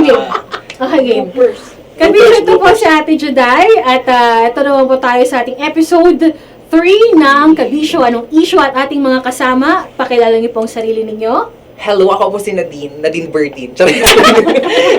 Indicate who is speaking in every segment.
Speaker 1: game. Okay, game. Kabisyo ito po si Ate Juday at ito naman po tayo sa ating episode 3 ng Kabisyo. Anong issue at ating mga kasama? Pakilala niyo po ang sarili ninyo.
Speaker 2: Hello, ako po si Nadine Berdin.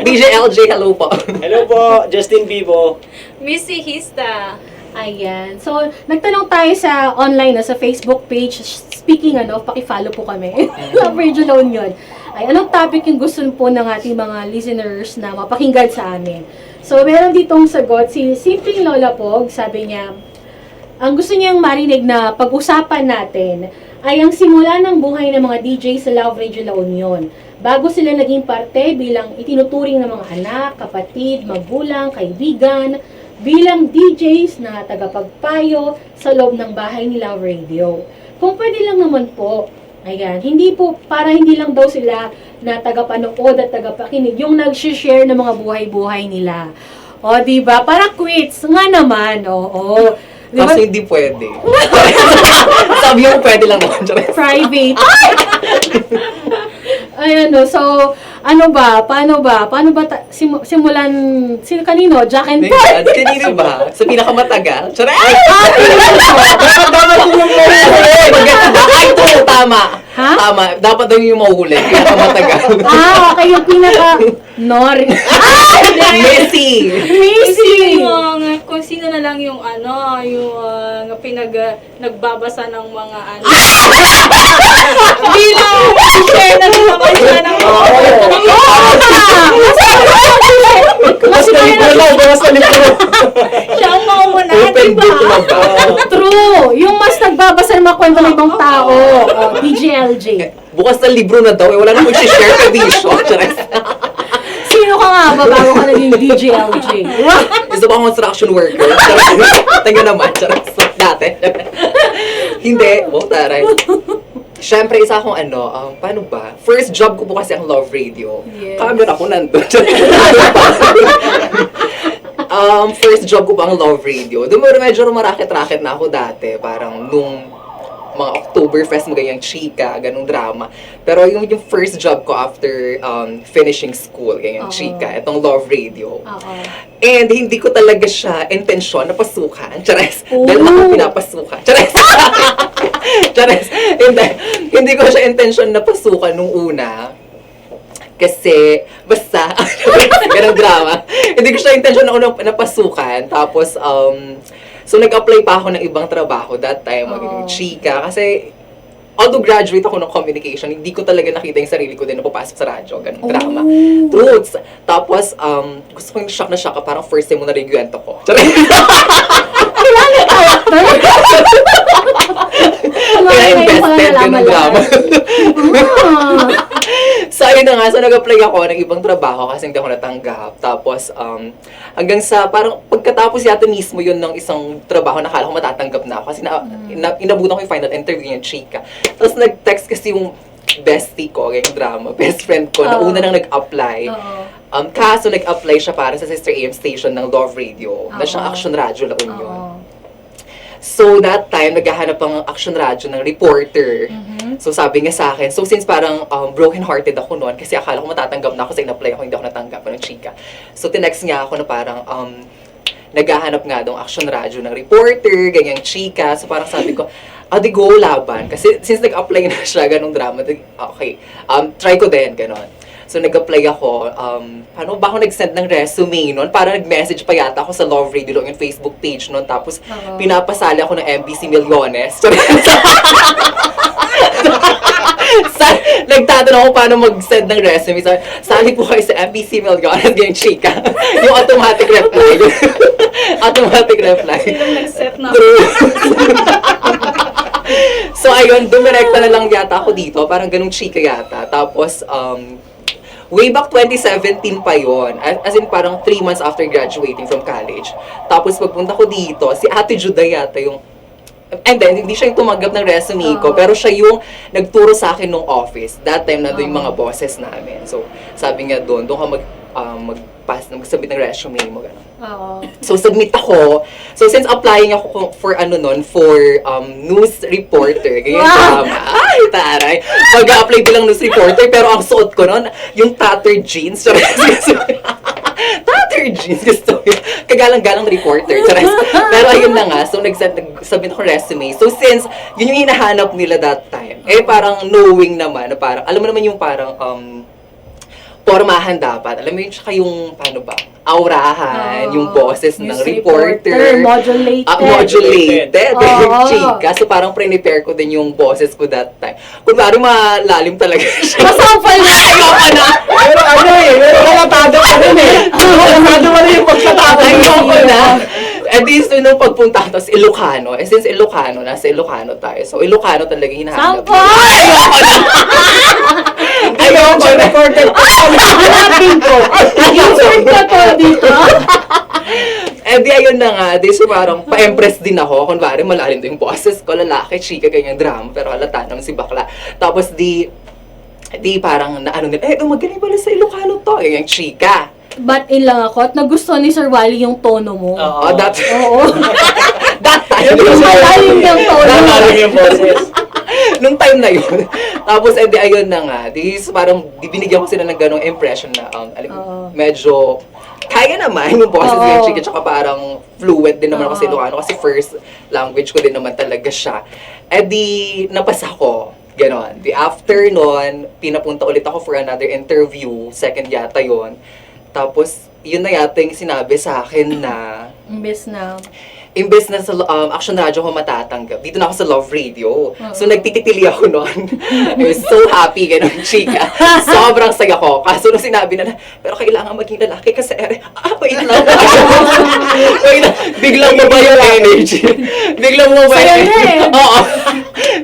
Speaker 2: DJ LJ, hello po.
Speaker 3: Hello po, Justin Vivo.
Speaker 4: Missy Hista.
Speaker 1: Ayan. So, nagtanong tayo sa online, sa Facebook page. Speaking, paki-follow po kami. Love Radio Loan yun. Ay, anong topic yung gusto po ng ating mga listeners na mapakinggan sa amin? So, meron ditong sagot. Si Simpleng Lola Pog, sabi niya, ang gusto niyang marinig na pag-usapan natin ay ang simula ng buhay ng mga DJ sa Love Radio La Union. Bago sila naging parte bilang itinuturing ng mga anak, kapatid, magulang, kaibigan, bilang DJs na tagapagpayo sa loob ng bahay ni Love Radio. Kung pwede lang naman po, ayan, hindi lang daw sila na tagapanood at tagapakinig, yung nag-share ng mga buhay-buhay nila. O, diba? Para quits nga naman, oo. Diba?
Speaker 2: Kasi hindi pwede. Sabi mo pwede lang naman.
Speaker 1: Private. Ayan, so, paano ba simulan, kanino? Jack and Paul?
Speaker 2: Kanino ba? Sa pinakamatagal? Charay!
Speaker 3: Dapat yung mahuli.
Speaker 2: Ay, ito, tama.
Speaker 1: Ha?
Speaker 2: Tama. Dapat daw yung mahuli. Pinakamatagal.
Speaker 1: Okay, yung Nori.
Speaker 2: Missy!
Speaker 1: Missy!
Speaker 4: Kung sino na lang yung nagbabasa ng mga bilang share na rin naman siya ng
Speaker 3: Mas na libro lang, mas na libro.
Speaker 4: siya ang mauna,
Speaker 2: Open
Speaker 4: diba?
Speaker 2: book lang ba?
Speaker 1: True! Yung mas nagbabasa ng mga kwento ng ibang tao. DJLJ.
Speaker 2: Bukas na libro na daw. Wala na mag-share ka bisyo.
Speaker 1: Sino ka nga ba bago ka naging DJLJ?
Speaker 2: Isa ba construction worker? Tingnan naman. Dati. Hindi. Taray. Siyempre, isa akong paano ba? First job ko po kasi ang Love Radio.
Speaker 1: Yes.
Speaker 2: Camera ako nandun. First job ko pa ang Love Radio. Doon medyo marakit-rakit na ako dati. Parang nung mga Oktoberfest, maganyang chika, ganung drama. Pero yung first job ko after finishing school, ganyang chika, itong Love Radio. And hindi ko talaga siya intensyon na pasukan. Chares. Dahil ako pinapasukan. Chares. Chares. Hindi ko siya intensyon na pasukan nung una. Kasi, basta, ganang drama. Hindi ko siya intensyon na unang napasukan. Tapos, so nag-apply pa ako ng ibang trabaho that time, magiging chika. Kasi, although graduate ako ng communication, hindi ko talaga nakita yung sarili ko din na papasok sa radyo. Ganong drama. Truths. Tapos, gusto ko yung shock na shock, parang first time mo na rin yung kwento ko. Kaya invested, ganong drama. So, ayun na nga. So, nag-apply ako ng ibang trabaho kasi hindi ako natanggap. Tapos, hanggang sa, parang pagkatapos yata mismo yun ng isang trabaho, nakala ko matatanggap na ako. Kasi inabutan ko yung final interview yung chika. Tapos, nag-text kasi yung bestie ko, yung drama, best friend ko, na una nang nag-apply. Kaso, nag-apply siya para sa sister AM station ng Love Radio, na siyang Action Radio La Union. So, that time, naghahanap ang Action Radio ng reporter. So, sabi niya sa akin, so since parang broken-hearted ako noon, kasi akala ko matatanggap na ako sa in-apply ako, hindi ako natanggap ng chika. So, tinext niya ako na parang, naghahanap nga daw Action Radio ng reporter, ganyang chika. So, parang sabi ko, di go, laban. Kasi since nag-apply na siya, ganong drama, okay, try ko din, ganon. So, nag-apply ako. Paano ba ako nag-send ng resume noon? Parang nag-message pa yata ako sa Love Radio yung Facebook page noon. Tapos, pinapasali ako ng MBC Millones. Nagtatanong ako paano mag-send ng resume. So, sali po kayo sa MBC Millones, ganyan chika. Yung automatic reply. Automatic reply.
Speaker 4: Silang nag-set na.
Speaker 2: So, ayun, dumirekta na lang yata ako dito. Parang ganung chika yata. Tapos, way back 2017 pa yon. As in, parang 3 months after graduating from college. Tapos, pagpunta ko dito, si Ate Juday yata yung and then, hindi siya yung tumanggap ng resume ko, pero siya yung nagturo sa akin nung office. That time, nandun yung mga bosses namin. So, sabi nga doon ka mag-submit ng resume mo, gano'n. So, submit ako. So, since applying ako for news reporter, ganyan tama. Ay, taray. Mag-apply bilang news reporter, pero ang suot ko noon, yung tattered jeans. jeans. Gusto ko kagalang-galang reporter. Charis. Pero ayun na nga, so nagsubmit ako resume. So since yun yung hinahanap nila that time, parang knowing naman, na parang, alam mo naman yung parang, pormahan dapat. Alam mo yun, tsaka yung, paano ba, aurahan, yung boses ng
Speaker 1: News
Speaker 2: reporter.
Speaker 1: modulated.
Speaker 2: Modulated.
Speaker 1: Oo.
Speaker 2: Chika. So parang prepare ko din yung boses ko that time. Kung parang malalim talaga siya.
Speaker 1: Masampal na!
Speaker 2: Ayoko na!
Speaker 3: Pero ano pero kalatado ka rin Kalatado mo rin yung pagkatado.
Speaker 2: Ayoko na! At least, nung pagpunta ko, tapos Ilocano. Since Ilocano, nasa Ilocano tayo. So, Ilocano talaga yung hinahanap.
Speaker 1: Sampal!
Speaker 2: Ayoko na! Ayoko na!
Speaker 3: Reporter.
Speaker 1: Hanapin ko! Insert ko to dito.
Speaker 2: Eh di ayun na nga, di so parang pa-impress din ako. Kunwari malalim din yung boses ko, lalaki, chika, ganyan drama. Pero halata naman si bakla. Tapos di parang naano nila, magaling pala sa Ilocano to. Yung chika.
Speaker 1: But in lang ako at nagustuhan ni Sir Wally yung tono mo.
Speaker 2: Oh, that
Speaker 1: Oo.
Speaker 2: time.
Speaker 1: Yung malalim yung tono mo.
Speaker 3: Nalalim yung boses.
Speaker 2: Nung time na yun. Tapos, edi ayun na nga. Parang binigyan ko sila ng ganong impression na, medyo, kaya naman yung boses
Speaker 1: Oo.
Speaker 2: ng chika. Tsaka parang fluent din naman ako sa Ilocano. Kasi first language ko din naman talaga siya. Edi, napasa ko. Ganon. Di after nun, pinapunta ulit ako for another interview. Second yata yun. Tapos, yun na yata yung sinabi sa akin na, imbes na sa Action Radio ko matatanggap, dito na ako sa Love Radio. So, nagtititili ako noon. I was so happy, gano'n, chika. Sobrang saya ko. Kaso nung sinabi na, pero kailangan maging lalaki kasi, wait lang. Wait lang. Biglang mababa yung energy. Biglang mababa yung energy. Oo.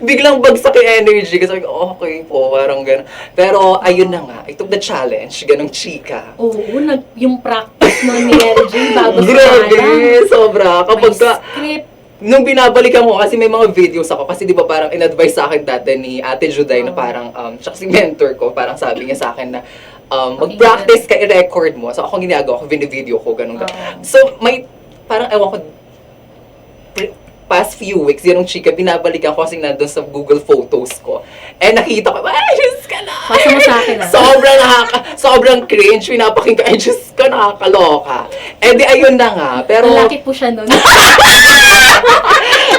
Speaker 2: Biglang bagsak yung energy. Kasi, okay po, parang gano'n. Pero, ayun na nga. I took the challenge, gano'ng chika.
Speaker 1: Oo, yung practice nun ni LJ bago sa
Speaker 2: Grabe, sobra. Kapag
Speaker 1: script.
Speaker 2: nung binabalikan ko, kasi may mga videos ako, kasi di ba parang in-advise sa akin dati ni Ate Juday na parang, tsaka si mentor ko, parang sabi niya sa akin na, mag-practice ka, i-record mo. So ako ginagawa ko, video ko, ganun. So may, parang ewan ko, past few weeks, yun yung chika, binabalikan ko kasi nandun sa Google Photos ko. Eh, nakita ko, ay, Diyos ka na!
Speaker 1: Pasa mo sa akin,
Speaker 2: Sobrang cringe, pinapakinggan, ay, Diyos ka, nakakaloka. Eh, di, ayun na nga, pero...
Speaker 1: Malaki po siya nun.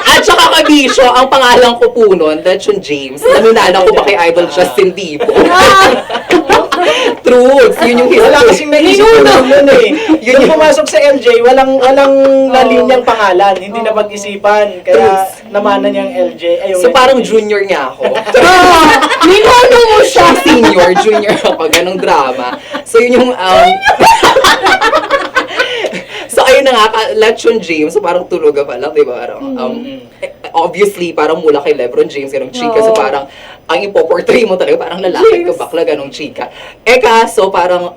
Speaker 2: At saka kabisyo, ang pangalan ko po nun, that's yung James. Naminala ko pa kay Idol Justin Bieber. Truths, yun yung
Speaker 3: Wala
Speaker 2: history.
Speaker 3: kasing naisip ko nun Yun yung pumasok sa LJ, walang lalinyang pangalan. Hindi na pag-isipan. Kaya namanan niyang LJ.
Speaker 2: So parang junior niya ako.
Speaker 1: Ninono mo siya.
Speaker 2: Senior, junior ako, ganong drama. So yun yung, so ayun na nga, Lechon James, so parang tuluga pa lang, di ba? Parang, obviously, parang mula kay Lebron James, ganong chika. So parang, ang ipoportray mo talaga, parang lalaki ka bakla, ganong chika. Kaso parang,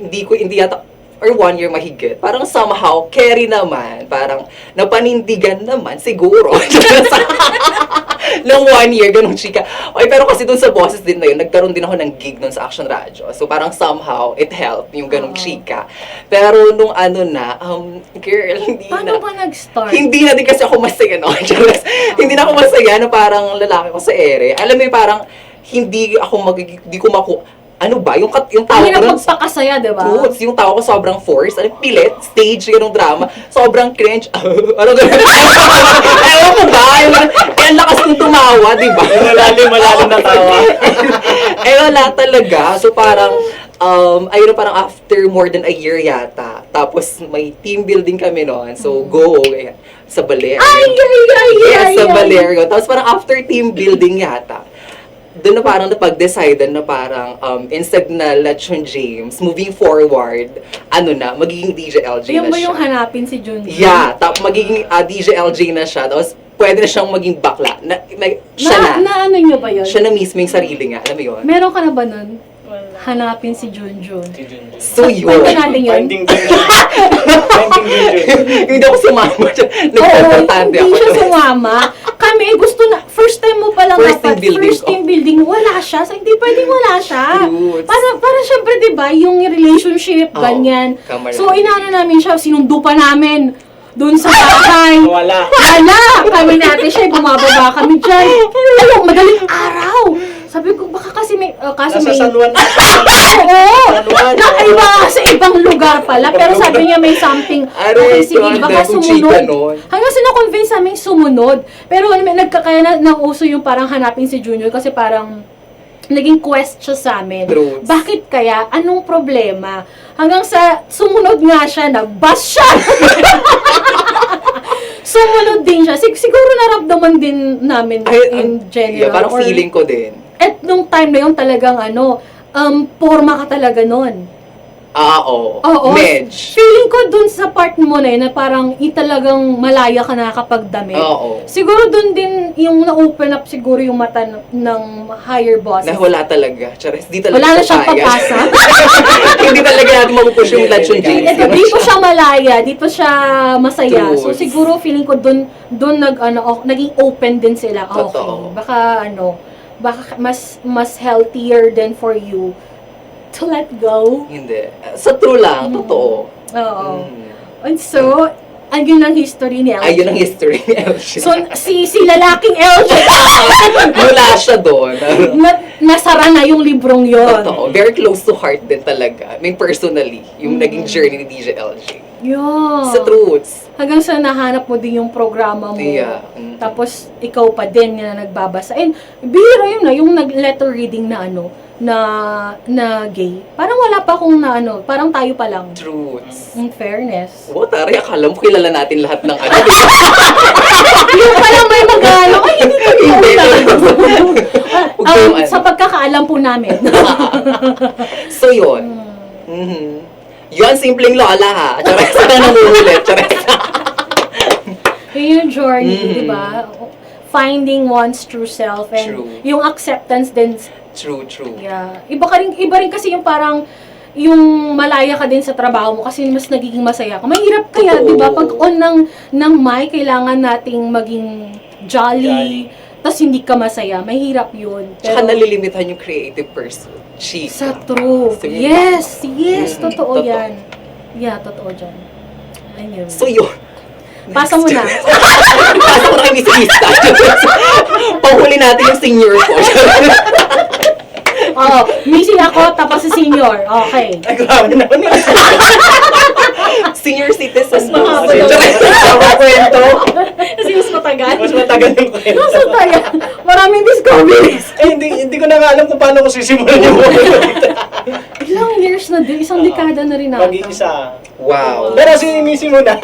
Speaker 2: hindi yata, or 1 year mahigit, parang somehow, carry naman, parang napanindigan naman, siguro. Nung 1 year, ganun chika. Okay, pero kasi dun sa boses din na yun, nagkaroon din ako ng gig dun sa Action Radio. So parang somehow, it helped yung ganung chika. Pero nung girl, hindi
Speaker 1: Paano
Speaker 2: na.
Speaker 1: ba nag-start?
Speaker 2: Hindi na din kasi ako masaya, no? Hindi na ako masaya na parang lalaki ko sa ere. Alam mo yung parang, hindi ko ano ba? Yung tao
Speaker 1: Ang hirap
Speaker 2: ko nun,
Speaker 1: magpakasaya, diba?
Speaker 2: Truths, yung tao ko sobrang force, pilit, stage, ganung drama, sobrang cringe, ano gano'n? Ewan ko ba? Ang lakas kong tumawa, di ba?
Speaker 3: Malalim na tawa.
Speaker 2: Wala talaga. So parang, ayun parang after more than a year yata, tapos may team building kami noon, so go, sa Baler. Yes, sa Baler. Tapos parang after team building yata, doon na parang napag-decide na parang instead na Lechon James, moving forward, magiging DJ LJ
Speaker 1: Yung
Speaker 2: na
Speaker 1: ba
Speaker 2: siya.
Speaker 1: yung hanapin si Junjun?
Speaker 2: Yeah, magiging DJ LJ na siya. Tapos pwede na siyang maging bakla. Siya na.
Speaker 1: Na ano nyo ba yun?
Speaker 2: Siya na mismo yung sarili nga. Alam mo yun?
Speaker 1: Meron ka na ba nun?
Speaker 4: Wala.
Speaker 1: Hanapin si Junjun.
Speaker 2: So yun.
Speaker 1: Kwento natin yun.
Speaker 3: Finding Junjun.
Speaker 2: Hindi ako sumama.
Speaker 1: Oo,
Speaker 2: Nagpapatante
Speaker 1: hindi
Speaker 2: ako.
Speaker 1: siya sumama. Kami, first time mo palang
Speaker 2: First
Speaker 1: dapat,
Speaker 2: team building
Speaker 1: first
Speaker 2: ko.
Speaker 1: team building, wala siya. So, hindi pwedeng wala siya.
Speaker 2: Truths.
Speaker 1: Para syempre, di ba, yung relationship,
Speaker 2: Oo,
Speaker 1: ganyan.
Speaker 2: kamarada.
Speaker 1: So, inaano namin siya, sinundo pa namin doon sa bahay.
Speaker 3: Wala.
Speaker 1: Kami natin siya, bumababa kami dyan. Madaling araw. Sabi ko, baka kasi may, kaso
Speaker 3: Nasa
Speaker 1: may,
Speaker 3: San Juan.
Speaker 1: oo,
Speaker 3: San Juan.
Speaker 1: nakaiba sa ibang lugar pala, pero sabi niya may something, okay, sige, baka sumunod. Hanggang sa na-convince namin sumunod. Pero may kaya nauso yung parang hanapin si Junior kasi parang naging quest siya sa amin.
Speaker 2: Truths.
Speaker 1: Bakit kaya? Anong problema? Hanggang sa sumunod nga siya, nag-bus siya. Sumunod din siya. Siguro naramdaman din namin in general.
Speaker 2: Yeah, parang
Speaker 1: or-
Speaker 2: feeling ko din.
Speaker 1: At nung time na yun talagang forma ka talaga nun.
Speaker 2: Oo.
Speaker 1: Oo.
Speaker 2: Medj.
Speaker 1: Feeling ko dun sa part mo na yun na parang talagang malaya ka na kapag damit.
Speaker 2: Oo.
Speaker 1: Siguro dun din yung na-open up siguro yung mata ng higher bosses.
Speaker 2: Na wala talaga. Charis, di talaga
Speaker 1: Wala na siyang
Speaker 2: papayag.
Speaker 1: papasa.
Speaker 2: Hindi talaga natin mapupush yung lechon James.
Speaker 1: Dito siya malaya, dito siya masaya. So
Speaker 2: Truth.
Speaker 1: siguro feeling ko dun naging open din sila. Okay.
Speaker 2: Totoo.
Speaker 1: Baka mas healthier than for you to let go.
Speaker 2: Hindi. Sa true lang, totoo.
Speaker 1: Oo.
Speaker 2: Mm.
Speaker 1: And so, ayun ang history ni LJ.
Speaker 2: Ayun ang history ni LJ.
Speaker 1: So, si lalaking LJ,
Speaker 2: Mula siya doon.
Speaker 1: nasara na yung librong yon.
Speaker 2: Totoo. Very close to heart din talaga. I mean, personally, yung naging journey ni DJ LJ.
Speaker 1: Yun.
Speaker 2: Sa truths.
Speaker 1: Hanggang sa nahanap mo din yung programa mo.
Speaker 2: Yeah.
Speaker 1: Tapos, ikaw pa din na nagbabasa. And, bihira yun na, yung nag-letter reading na na gay. Parang wala pa akong parang tayo pa lang.
Speaker 2: Truths.
Speaker 1: In fairness.
Speaker 2: Oh, tari, akala mo kilala natin lahat ng ano.
Speaker 1: Yung pala may mag-ano, ay, hindi ko
Speaker 2: Hindi. Huwag kayong ano.
Speaker 1: Sa pagkakaalam po namin.
Speaker 2: So, yun. Yun, simpleng lola ha. Chares na nanguhulit. Chares.
Speaker 1: Yun yung journey,
Speaker 2: Mhm.
Speaker 1: di ba? Finding one's true self and
Speaker 2: True.
Speaker 1: yung acceptance din.
Speaker 2: True.
Speaker 1: Yeah. Iba rin kasi yung parang yung malaya ka din sa trabaho mo kasi mas nagiging masaya ka. Mahirap kaya,
Speaker 2: Totoo.
Speaker 1: di ba? Pag on ng mic, kailangan nating maging jolly. Tas hindi ka masaya. Mahirap yun.
Speaker 2: Tsaka nalilimitahan yung creative person. Chika.
Speaker 1: Sa true.
Speaker 2: So, yun.
Speaker 1: Yes, totoo
Speaker 2: Totoo.
Speaker 1: yan. Yeah, totoo dyan. Ayun.
Speaker 2: So, yun.
Speaker 1: Pasa mo na.
Speaker 2: Pasa ko na kay Miss Lista. Panghuli natin yung senior ko.
Speaker 1: Oo, missing ako, tapos si senior. Okay.
Speaker 3: Ay, grabe naman yun.
Speaker 2: Senior citizen.
Speaker 4: Mas mahaba
Speaker 3: Kasi
Speaker 4: daw.
Speaker 3: kwento.
Speaker 4: Kasi mas matagal.
Speaker 3: Mas matagal yung kwento.
Speaker 1: So, tayo, maraming discoveries.
Speaker 3: Hindi ko na nga alam kung paano ko sisimulan yung mga kwento.
Speaker 1: Ilang years na din, isang dekada na rin ata.
Speaker 3: Mag-iisa.
Speaker 2: Wow.
Speaker 3: Pero si Missy muna.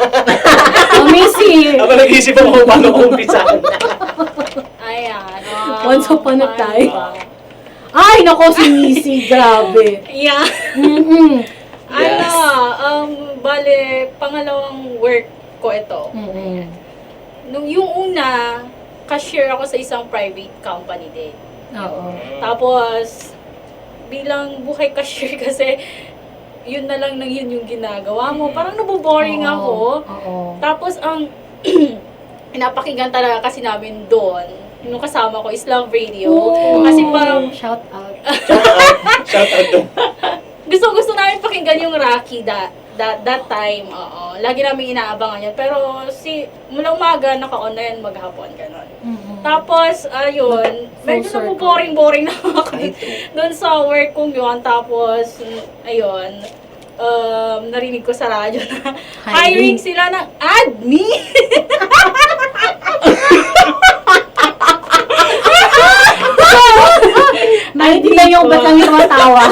Speaker 1: Oh, Missy.
Speaker 3: Ako nag-iisip ako kung paano ko umpisahan.
Speaker 4: Ayan.
Speaker 1: Once upon a time.
Speaker 4: Wow.
Speaker 1: Ay, nako si Missy, grabe.
Speaker 4: Yeah.
Speaker 1: Mm-mm.
Speaker 2: Yes.
Speaker 4: Bale, pangalawang work ko ito.
Speaker 1: Mm-mm.
Speaker 4: Yung una, cashier ako sa isang private company din.
Speaker 1: Oo.
Speaker 4: Tapos, bilang buhay cashier kasi, yun na lang yun yung ginagawa mo. Parang naboboring ako.
Speaker 1: Oo.
Speaker 4: Tapos, ang pinapakinggan talaga kasi namin doon, nung kasama ko is Love Radio.
Speaker 1: Oo.
Speaker 4: Kasi parang,
Speaker 1: Shout out.
Speaker 3: Shout out doon.
Speaker 4: gusto namin pakinggan yung Rocky that time. Oo. Lagi namin inaabangan yan. Pero mula umaga, naka-on na yan, maghapon, gano'n.
Speaker 1: Mm-mm.
Speaker 4: Tapos, ayun, medyo
Speaker 1: Full circle.
Speaker 4: naboboring na ako
Speaker 2: Ay,
Speaker 4: doon sa work kong yun. Tapos, ayun, narinig ko sa radyo na hiring sila ng admin.
Speaker 1: Naintindihan yung ba't ang tumatawa.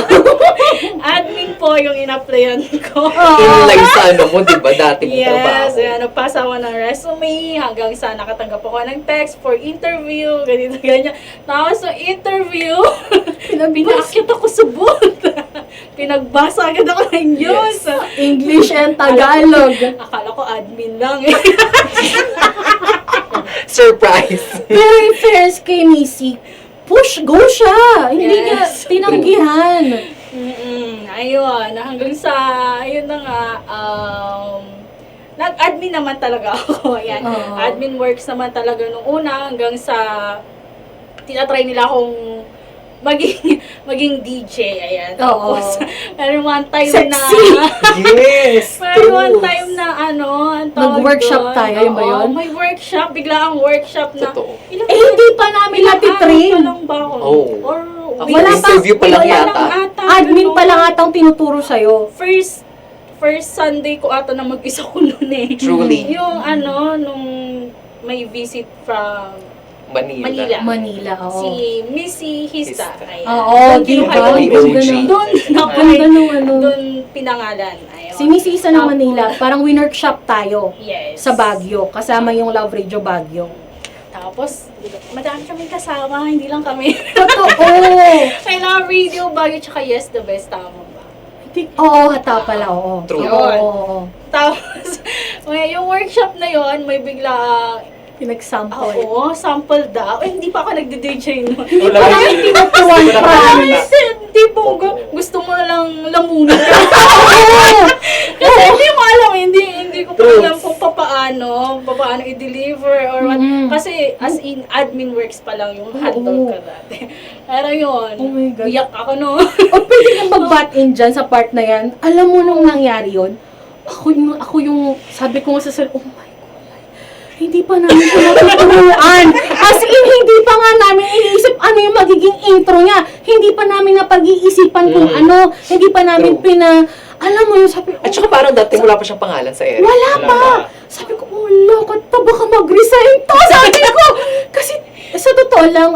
Speaker 4: Admin po yung in-applyan ko.
Speaker 2: Inlay sa ano mo, di ba? Dati mong trabaho.
Speaker 4: Yes, ayan, nagpasa ako ng resume hanggang sa nakatanggap ako ng text for interview, ganito, ganyan. Tapos sa interview, pinakit ako sa booth. Pinagbasa agad ako ng news.
Speaker 1: English and Tagalog.
Speaker 4: Akala ko admin lang eh.
Speaker 2: Surprise!
Speaker 1: Pero in fairness kay Missy, go siya. Hindi niya
Speaker 4: Yes.
Speaker 1: tinanggihan.
Speaker 4: Ayun, hanggang sa, ayun na nga, nag-admin naman talaga ako. Ayan.
Speaker 1: Oo.
Speaker 4: Admin works naman talaga nung una hanggang sa tinatry nila akong maging DJ, ayan.
Speaker 1: Oo.
Speaker 4: Tapos, meron one time
Speaker 1: Sexy!
Speaker 3: Yes!
Speaker 4: meron one
Speaker 3: true.
Speaker 4: time na ang tawag
Speaker 1: Nag-workshop
Speaker 4: doon.
Speaker 1: tayo, yun ba
Speaker 4: Oo,
Speaker 1: yun?
Speaker 4: may workshop, bigla ang workshop na.
Speaker 2: Totoo.
Speaker 1: Hindi pa namin natitrain.
Speaker 4: pa lang ba ako?
Speaker 2: Oh.
Speaker 4: Or
Speaker 2: Ako,
Speaker 1: Wala pa.
Speaker 2: interview pa lang
Speaker 1: Wala
Speaker 2: yata.
Speaker 1: Admin
Speaker 4: ganun.
Speaker 1: pa lang atang tinuturo sa'yo.
Speaker 4: First Sunday ko ata na mag-isa ko noon eh.
Speaker 2: Truly.
Speaker 4: Yung nung may visit from
Speaker 2: Manila.
Speaker 1: Manila, oo.
Speaker 4: si Missy Hista.
Speaker 2: Hista.
Speaker 4: Ayan.
Speaker 1: Oo,
Speaker 4: Doon
Speaker 1: di
Speaker 4: kinuha
Speaker 1: ba?
Speaker 4: yun.
Speaker 2: Ang OG.
Speaker 4: Doon
Speaker 1: Ang
Speaker 4: nakuha.
Speaker 1: ganda nung ano.
Speaker 4: Doon pinangalan. Ayun.
Speaker 1: Si Miss Isa ng
Speaker 4: Tapos,
Speaker 1: Manila, parang winnership tayo
Speaker 4: Yes.
Speaker 1: sa Baguio, kasama yung Love Radio Baguio.
Speaker 4: Tapos, madami kami kasama, hindi lang kami.
Speaker 1: Totoo!
Speaker 4: May Love Radio Baguio, tsaka Yes the Best, tama ba?
Speaker 1: Oo, hata pala, oo.
Speaker 2: True.
Speaker 1: Oo.
Speaker 4: Tapos, yung workshop na yon may bigla,
Speaker 1: Pinagsample.
Speaker 4: sample daw. Eh, hindi pa ako nagde-DJ noon.
Speaker 3: Wala
Speaker 1: Parang
Speaker 3: kasi-
Speaker 1: tinutuwan
Speaker 3: Wala
Speaker 1: pa.
Speaker 3: kasi-
Speaker 4: Hindi po, gusto mo na lang lamunin ka. Kasi hindi mo alam, hindi ko pa
Speaker 3: True.
Speaker 4: alam kung papaano i-deliver or what.
Speaker 1: Mm.
Speaker 4: Kasi as in admin works pa lang yung handle ka dati. Pero yun,
Speaker 1: Oh my God.
Speaker 4: uyak ako no.
Speaker 1: O pwede kang mag-butt in dyan sa part na yan. Alam mo nung nangyari yun, ako yung sabi ko nga sa sarili, oh my God, hindi pa namin siya natuturuan. As in, hindi pa nga namin iniisip ano yung magiging intro niya. Hindi pa namin napag-iisipan kung ano. Hindi pa namin
Speaker 2: True.
Speaker 1: alam mo yun, sabi ko,
Speaker 2: At saka parang dati wala pa siyang pangalan sa ere.
Speaker 1: wala
Speaker 3: Wala
Speaker 1: pa.
Speaker 3: pa.
Speaker 1: Sabi ko, oh, lakad pa, baka mag-resign to. Sabi ko, kasi sa totoo lang,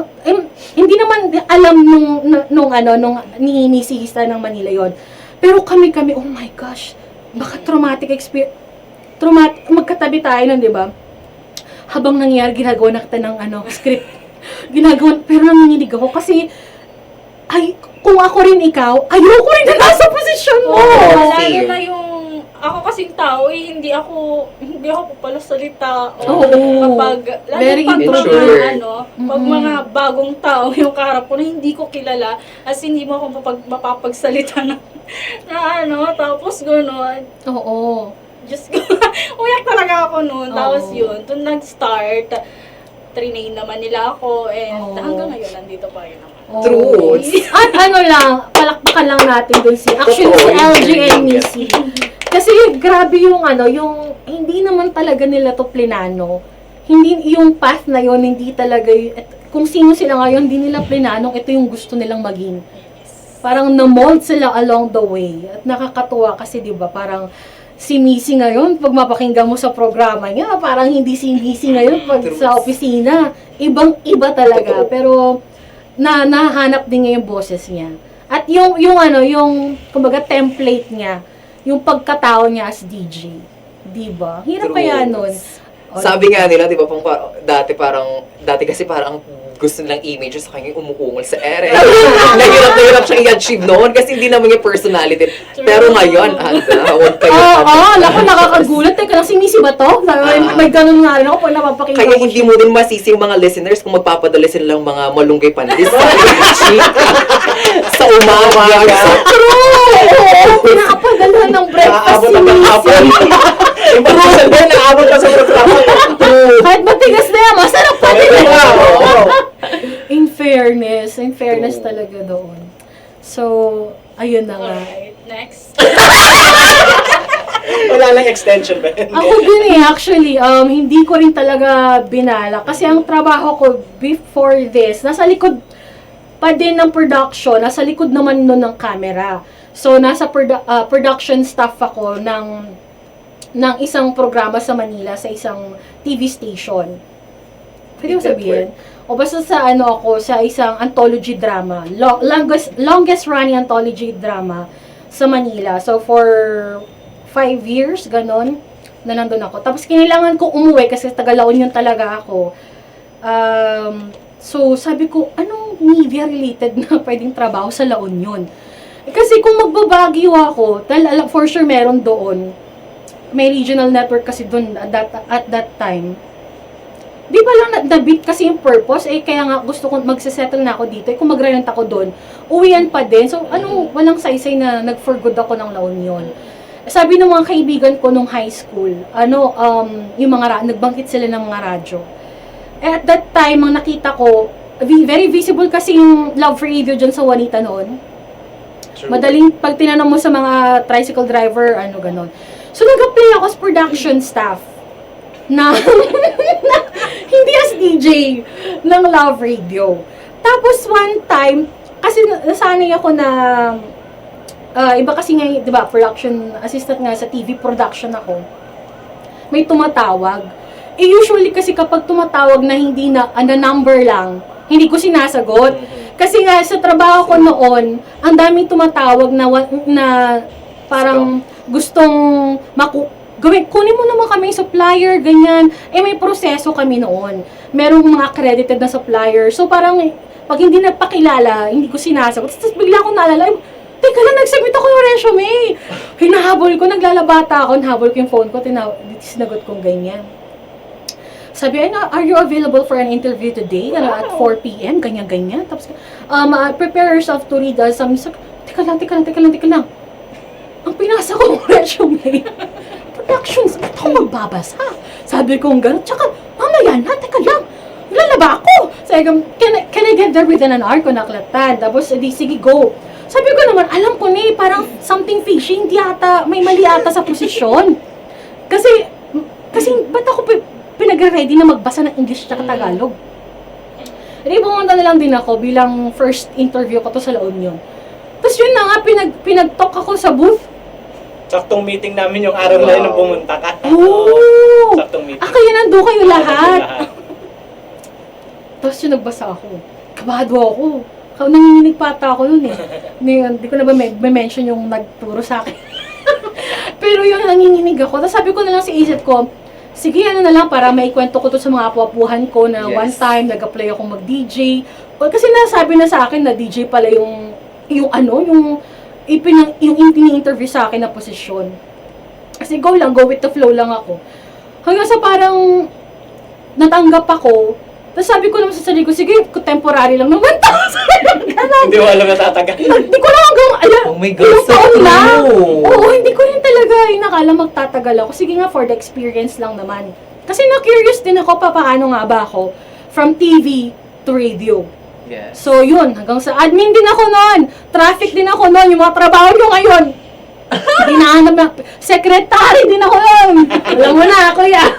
Speaker 1: hindi naman alam nung ni Hista ng Manila yon. Pero kami, oh my gosh, baka traumatic experience. Magkatabi tayo nun, di ba? Habang nangyari, ginagawa na kita ng script. Pero nanginginig ako kasi, ay, kung ako rin ikaw, ayoko rin na nasa posisyon mo.
Speaker 4: Lalo
Speaker 2: Same.
Speaker 4: na yung ako kasing tao, hindi ako papalo salita.
Speaker 1: Oo.
Speaker 4: Kapag, lalo
Speaker 1: Very
Speaker 4: pag
Speaker 2: introvert.
Speaker 4: mga, pag mga bagong tao, yung kaharap ko na hindi ko kilala, as hindi mo ako mapapagsalita na tapos gano'n.
Speaker 1: Oo.
Speaker 4: Just uyak talaga ako noon. Tapos
Speaker 1: Oo.
Speaker 4: yun, doon nag-start. Trinain naman nila ako and
Speaker 1: Oo.
Speaker 4: hanggang ngayon nandito pa rin naman.
Speaker 1: Oo.
Speaker 2: True.
Speaker 1: At palakpakan lang natin dun actually
Speaker 2: Totoo,
Speaker 1: si LG
Speaker 2: yung
Speaker 1: and
Speaker 2: dream.
Speaker 1: Missy. Kasi grabe yung yung hindi naman talaga nila to plinano. Hindi yung path na yon, hindi talaga kung sino sila ngayon, hindi nila plinanong ito yung gusto nilang maging. Parang na-mold sila along the way. At nakakatuwa kasi 'di ba, parang si Missy ngayon, pag mapakinggan mo sa programa niya, parang hindi si Missy ngayon pag
Speaker 2: True.
Speaker 1: sa opisina. Ibang-iba talaga.
Speaker 2: Totoo.
Speaker 1: Pero nahanap din niya yung boses niya. At yung kumbaga template niya, yung pagkatao niya as DJ. Diba? Hirap
Speaker 2: True.
Speaker 1: kaya nun.
Speaker 2: Sabi nga nila, di ba, dati kasi parang gusto nilang image sa kanya yung umuungol sa ere. Nahirap siyang i-achieve noon kasi hindi naman yung personality. Pero ngayon, huwag kayo.
Speaker 1: Naku, nakakagulat. Teka lang, si Missy ba to? May ganun nga rin ako pag napapakinggan
Speaker 2: Kaya
Speaker 1: ko
Speaker 2: hindi
Speaker 1: siya.
Speaker 2: mo din masisi yung mga listeners kung magpapadala sila ng mga malunggay pandis sa umaga.
Speaker 1: True! Pinakapadala ng breakfast
Speaker 3: Aabot
Speaker 1: si
Speaker 3: ang hapon.
Speaker 1: Missy.
Speaker 3: Yung pagkasan din, naabot pa sa programa.
Speaker 1: Kahit matigas na yan, masarap pa din.
Speaker 3: Oo.
Speaker 1: In fairness talaga doon. So, ayun na nga.
Speaker 4: Alright, next.
Speaker 3: Wala lang extension ba?
Speaker 1: Ako din actually, hindi ko rin talaga binala. Kasi ang trabaho ko before this, nasa likod pa din ng production, nasa likod naman nun ng camera. So, nasa production staff ako ng isang programa sa Manila, sa isang TV station. Pwede mo sabihin? O basta sa ako, sa isang anthology drama. Longest running anthology drama sa Manila. So, for 5 years, ganon, na nandun ako. Tapos, kinailangan ko umuwi kasi taga La Union talaga ako. So, sabi ko, anong media-related na pwedeng trabaho sa La Union? Kasi kung magbabagyo ako, for sure meron doon. May regional network kasi doon at that time. Di ba lang na-beat kasi yung purpose, kaya nga gusto kong magsisettle na ako dito, kung mag-rent ako doon, uwian pa din. So, walang saysay na nag-for good ako ng La Union. Sabi ng mga kaibigan ko nung high school, yung nagbangkit sila ng mga radyo. At that time, ang nakita ko, very visible kasi yung Love Radio dyan sa Juanita noon.
Speaker 3: True.
Speaker 1: Madaling, pag tinanong mo sa mga tricycle driver, ano, ganon. So, nag-apply ako as production staff na, hindi as DJ ng Love Radio. Tapos, one time, kasi nasanay ako na, iba kasi nga, di ba, production assistant nga sa TV production ako. May tumatawag. Usually kasi kapag tumatawag na hindi na, number lang, hindi ko sinasagot. Kasi nga, sa trabaho ko noon, ang daming tumatawag na parang gustong kunin mo naman kami supplier, ganyan. May proseso kami noon. Merong mga accredited na supplier. So, parang, pag hindi nagpakilala, hindi ko sinasagot. Tapos bigla ko naalala, teka lang, nag-submit ako ng resume. Hinahabol ko, naglalabata ako, hinahabol ko yung phone ko, sinagot kong ganyan. Sabi, are you available for an interview today? At 4 p.m., ganyan-ganyan. Tapos, prepare yourself to read some... Teka lang. Ang pinasa ko ng resume, productions, ba't ako magbabasa? Sabi ko gano'n, tsaka, mamaya na, teka lang, lalaba ako. Sabi ko, can I get there within an hour ko naklatan? Tapos, sige, go. Sabi ko naman, alam ko na parang something fishy, hindi ata, may mali ata sa posisyon. Kasi, ba't ako pinag-ready na magbasa ng English at Tagalog? Pumunta na lang din ako bilang first interview ko to sa La Union. Tapos yun na nga, pinag-talk ako sa booth.
Speaker 3: Saktong meeting namin yung araw na yun nung pumunta ka.
Speaker 1: Oh!
Speaker 3: Saktong meeting.
Speaker 1: Kaya nandun kayo lahat. Tapos yung nagbasa ako. Kabado ako. Nanginginig pa ata ako nun eh. Hindi ko na ba mention yung nagturo sa akin. Pero yun, nanginginig ako. Tapos sabi ko na lang sa isip ko, sige, ano na lang, para maikwento ko to sa mga apu-apuhan ko na one time, nag-apply ako mag-DJ. Kasi nasabi na sa akin na DJ pala yung ini-interview sa akin na posisyon. Kasi go with the flow lang ako. Hanggang sa parang natanggap ako, tapos sabi ko naman sa sarili ko, sige, temporary lang naman to.
Speaker 3: Hindi mo alam na tatagal.
Speaker 1: Hindi ko lang hanggang,
Speaker 2: Oh my God,
Speaker 1: ilang
Speaker 2: so
Speaker 1: taon lang.
Speaker 2: true.
Speaker 1: Oo, hindi ko rin talaga inakala magtatagal ako. Sige nga, for the experience lang naman. Kasi na-curious din ako, paano nga ba ako from TV to radio.
Speaker 2: Yes.
Speaker 1: So, yun. Hanggang sa admin din ako noon. Traffic din ako noon. Yung mga trabaho nyo ngayon. Dinahanap na. Secretary din ako noon. Alam mo na, kuya.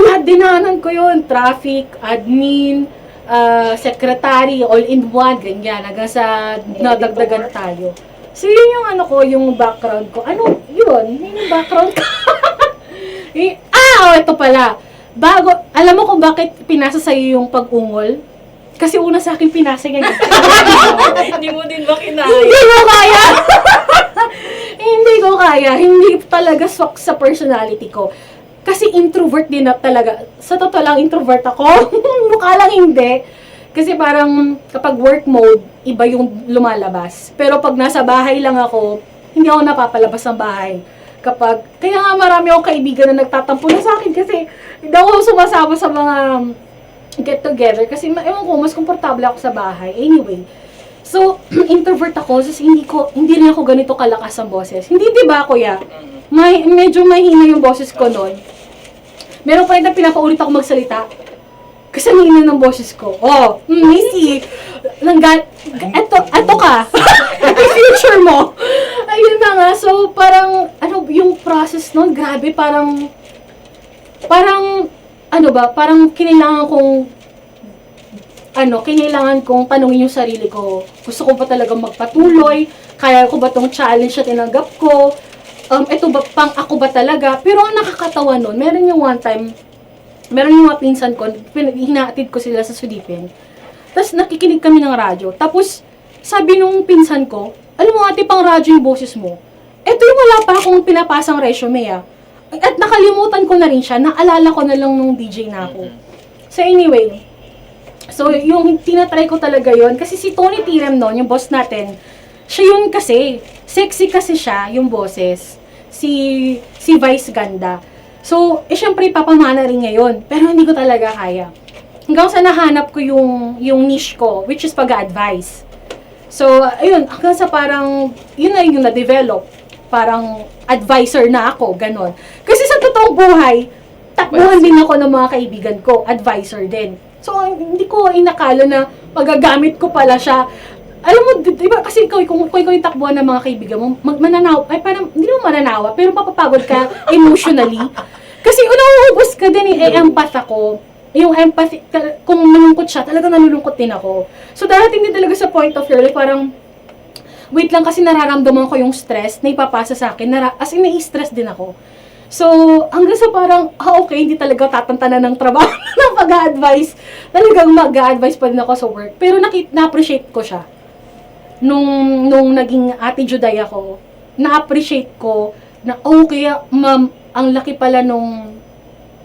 Speaker 1: Lahat dinahanan ko yun. Traffic, admin, secretary, all in one. Ganyan. Hanggang sa nadagdagan tayo. So, yun yung yung background ko. Yun yung background ko. Ito pala. Alam mo kung bakit pinasa sa'yo yung pag-ungol? Kasi una sa akin pinasa niya.
Speaker 4: Hindi mo din ba kinaya?
Speaker 1: Hindi ko kaya! Hindi ko kaya. Hindi talaga swak sa personality ko. Kasi introvert din na talaga. Sa totoo lang, introvert ako. Mukha lang hindi. Kasi parang kapag work mode, iba yung lumalabas. Pero pag nasa bahay lang ako, hindi ako napapalabas ng bahay. Kaya nga marami akong kaibigan na nagtatampo na sa akin kasi hindi ako sumasama sa mga get together kasi ewan ko, mas komportable ako sa bahay. Anyway, so, introvert ako, so hindi rin ako ganito kalakas ang boses. Hindi, di ba, kuya? Medyo mahina yung boses ko noon. Meron pa rin na pinapaulit ako magsalita. Kasi ang hina ng boses ko. Missy, eto ka. Yung future mo. Ayun na nga, so parang, yung process noon, grabe, parang, parang kinailangan kong tanungin yung sarili ko. Gusto ko ba talagang magpatuloy? Kaya ko ba tong challenge na tinanggap ko? Ito ba, pang ako ba talaga? Pero ang nakakatawa nun, meron yung one time, meron yung mga pinsan ko, hinaatid ko sila sa Sudipin. Tapos nakikinig kami ng radyo. Tapos, sabi nung pinsan ko, alam mo ate, pang radyo yung boses mo. Ito yung wala pa akong pinapasang resume At nakalimutan ko na rin siya, naalala ko na lang nung DJ na ako. So anyway, so yung tinatry ko talaga yon kasi si Tony Tirem noon, yung boss natin, siya yun kasi, sexy kasi siya, yung boses, si Vice ganda. So, syempre papamana rin ngayon, pero hindi ko talaga kaya. Hanggang sa nahanap ko yung niche ko, which is pag-advise. So, ayun, hanggang sa parang, yun na yung na-develop. Parang advisor na ako, ganon. Kasi sa totoong buhay, takbuhan din ako ng mga kaibigan ko, advisor din. So, hindi ko inakala na magagamit ko pala siya. Alam mo, di ba, kasi kung ikaw yung takbuhan ng mga kaibigan mo, mananawa, ay parang, hindi naman mananawa, pero mapapagod ka emotionally. Kasi nauubos ka din empath ako. Yung empathy, kung malungkot siya, talagang nalulungkot din ako. So, darating din talaga sa point of your life, parang, wait lang kasi nararamdaman ko yung stress na ipapasa sa akin, as in, nai-stress din ako. So, hanggang sa parang, okay, hindi talaga tatantanan ng trabaho ng pag-a-advise. Talagang mag-a-advise pa din ako sa work. Pero na-appreciate ko siya. Nung naging Ate Juday ako, na-appreciate ko na, kaya, ma'am, ang laki pala nung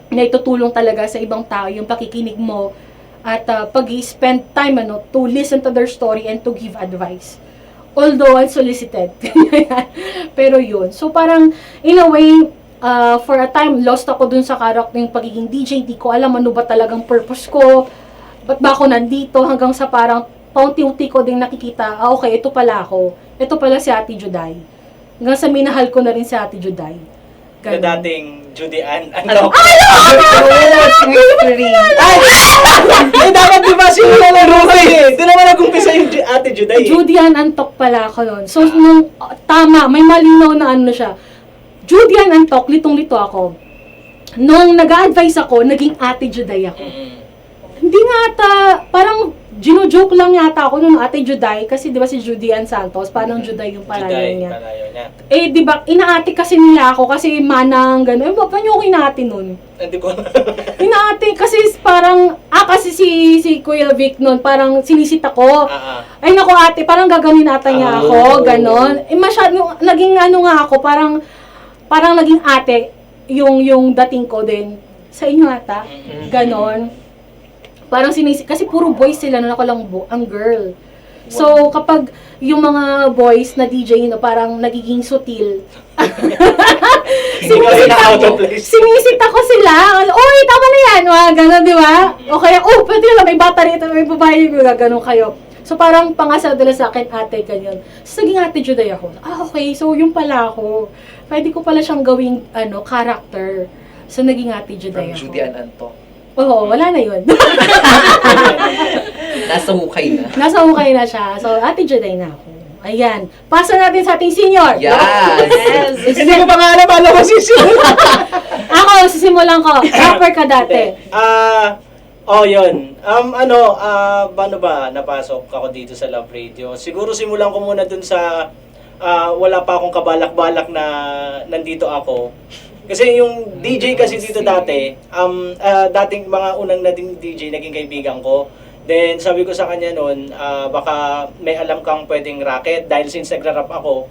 Speaker 1: naitutulong talaga sa ibang tao, yung pakikinig mo at pag-i-spend time to listen to their story and to give advice. Although unsolicited. Pero yun. So, parang, in a way, for a time, lost ako dun sa character yung pagiging DJ. Di ko alam ano ba talagang purpose ko. Ba't ba ako nandito? Hanggang sa parang paunti-unti ko din nakikita, okay, ito pala ako. Ito pala si Ate Juday. Hanggang sa minahal ko na rin si Ate Juday.
Speaker 3: Na
Speaker 1: Ganun.
Speaker 3: dating Judy Ann.
Speaker 2: Mystery.
Speaker 3: Eh, dapat di ba simulan ng Ruby? Di naman nag-umpisa yung Ate Juday.
Speaker 1: Judy Ann Antok pala ako nun. So, tama, may malinaw na ano siya. Judy Ann Antok, litong-lito ako. Nung nag-a-advise ako, naging Ate Juday ako. Hindi nga ata, parang gino-joke lang yata ako nung Ate Juday kasi di ba si Judy Ann Santos, parang Juday yung palayo niya.
Speaker 3: Palayo niya.
Speaker 1: Eh, di ba, inaati kasi nila ako kasi manang gano'n. Eh, paano yung inaati nun?
Speaker 3: Hindi ko
Speaker 1: Inaati kasi parang, kasi si Kuya Vic nun, parang sinisit ako. Ay naku ate, parang gaganin ata niya ako, gano'n. Eh, naging ano nga ako, parang naging ate, yung dating ko din. Sa inyo ata, gano'n. Parang kasi puro boys sila, na ako lang ang girl. So, kapag yung mga boys na DJ, parang nagiging sutil. Sinisit ako sila. Oy, tama na yan. Gano'n, di ba? O kaya, pwede lang, may bata rito, may babae, gano'n kayo. So, parang pangasal nila sa akin, ate, ganyan. So, naging Ate Juday ako. Okay, so yung pala ako. Pwede ko pala siyang gawing, character. So, naging Ate Juday ako.
Speaker 2: Judy Ann Antok.
Speaker 1: Oo, wala na yun.
Speaker 2: Nasa hukay na.
Speaker 1: Nasa hukay na siya. So, Ate Juday na ako. Ayan. Pasa natin sa ating senior.
Speaker 2: Yes!
Speaker 3: Hindi ko pa nga alam mo sisimula.
Speaker 1: Ako, sisimulan ko. Rapper ka dati.
Speaker 3: Yun. Paano ba napasok ako dito sa Love Radio? Siguro simulan ko muna dun sa wala pa akong kabalak-balak na nandito ako. Kasi yung DJ kasi dito dati, dating mga unang naging DJ, naging kaibigan ko. Then sabi ko sa kanya noon, baka may alam kang pwedeng racket dahil since nagra-rap ako,